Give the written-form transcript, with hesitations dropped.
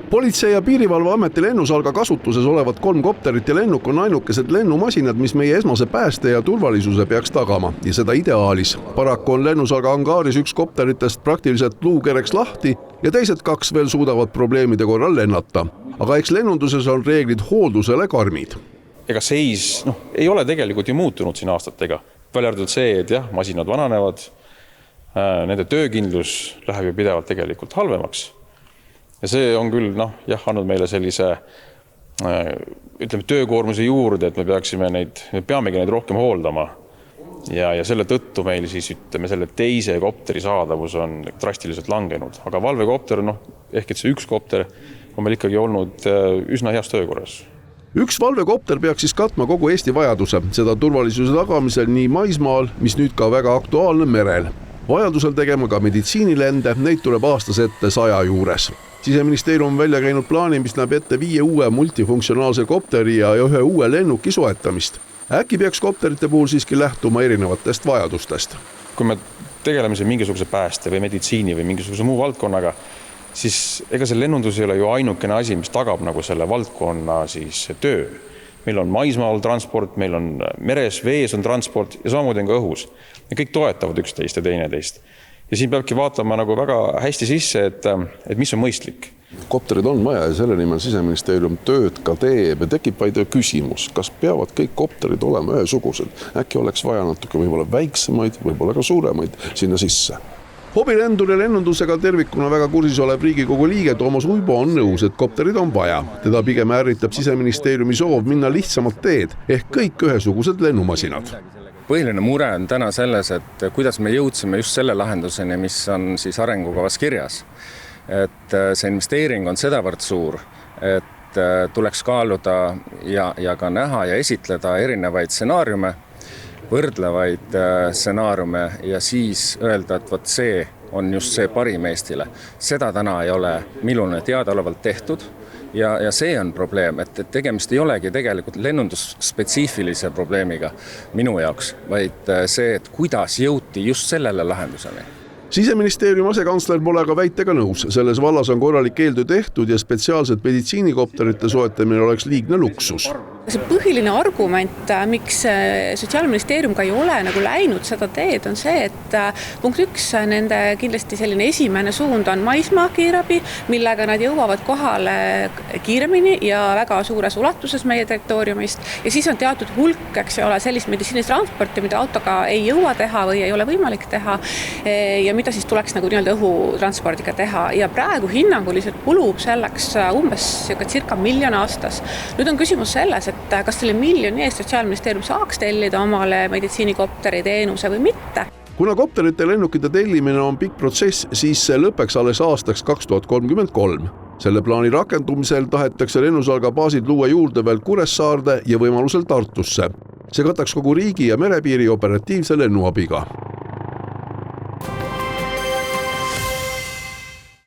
Politsei- ja piirivalveameti lennusalga kasutuses olevad 3 kopterit ja lennuk on ainukesed lennumasinad, mis meie esmase pääste ja turvalisuse peaks tagama ja seda ideaalis. Paraku on lennusalga hangaaris 1 kopteritest praktiliselt luukereks lahti ja teised 2 veel suudavad probleemide korral lennata. Aga eks lennunduses on reeglid hooldusele karmid. Ega seis ei ole tegelikult ju muutunud siin aastatega. Välja arvatud see, et jah, masinad vananevad, nende töökindlus läheb ju pidevalt tegelikult halvemaks. Ja see on küll andnud meile sellise töökoormuse juurde, et me peamegi neid rohkem hooldama. Ja selle tõttu meil siis selle teise kopteri saadavus on drastiliselt langenud. Aga valvekopter, ehk et see 1 kopter on meil ikkagi olnud üsna heas töökorras. 1 valvekopter peaks siis katma kogu Eesti vajaduse, seda turvalisuse tagamisel nii maismaal, mis nüüd ka väga aktuaalne merel. Vajadusel tegema ka meditsiinilende, neid tuleb aastas ette 100 juures. Siseministeerium on välja käinud plaani, mis näeb ette 5 uue multifunktsionaalse kopteri ja 1 uue lennuki soetamist. Äkki peaks kopterite puhul siiski lähtuma erinevatest vajadustest. Kui me tegeleme mingisuguse pääste või meditsiini või mingisuguse muu valdkonnaga, siis ega see lennundus ei ole ju ainukene asi, mis tagab selle valdkonna töö. Meil on maismaal transport, meil on meres, vees on transport ja samamoodi on ka õhus. Ja kõik toetavad üksteist ja teineteist. Ja siin peabki vaatama väga hästi sisse, et mis on mõistlik. Kopterid on vaja ja selle nimel Siseministeerium tööd ka teeb ja tekib vaid küsimus, kas peavad kõik kopterid olema ühesugused. Äkki oleks vaja natuke võib-olla väiksemaid, võib-olla ka suuremaid sinna sisse. Hobilendur ja lennundusega tervikuna väga kursis olev Riigikogu liige Toomas Uibo on nõus, et kopterid on vaja. Teda pigem ärritab Siseministeeriumi soov minna lihtsamat teed ehk kõik ühesugused lennumasinad. Põhiline mure on täna selles, et kuidas me jõudsime just selle lahenduseni, mis on siis arengukavas kirjas. Et see investeering on sedavõrd suur, et tuleks kaaluda ja ka näha ja esitleda erinevaid stsenaariume, võrdlevaid stsenaariume ja siis öelda, et võt see on just see parim Eestile. Seda täna ei ole minule teadaolevalt tehtud. Ja see on probleem, et tegemist ei olegi tegelikult lennundusspetsiifilise probleemiga minu jaoks, vaid see, et kuidas jõuti just sellele lahenduseni. Siseministeeriumi asekantsler pole aga väitega nõus. Selles vallas on korralik keeldu tehtud ja spetsiaalselt meditsiinikopterite soetamine oleks liigne luksus. See põhiline argument, miks Sotsiaalministeerium ka ei ole läinud seda teed, on see, et punkt 1, nende kindlasti selline esimene suund on maismaa kiirabi, millega nad jõuavad kohale kiiremini ja väga suures ulatuses meie territooriumist. Ja siis on teatud hulk, sellist meditsiinitransporti, mida autoga ei jõua teha või ei ole võimalik teha ja mida siis tuleks õhutranspordiga teha. Ja praegu hinnanguliselt kulub selleks umbes circa 1 miljon aastas. Nüüd on küsimus selles, et kas selle miljoni eest Sotsiaalministeerium saaks tellida omale meditsiinikopteri teenuse või mitte. Kuna kopterite lennukite tellimine on pikk protsess, siis see lõpeks alles aastaks 2033. Selle plaani rakendumisel tahetakse lennusalga baasid luua juurde veel Kuressaarde ja võimalusel Tartusse. See kataks kogu riigi ja merepiiri operatiivse lennuabiga.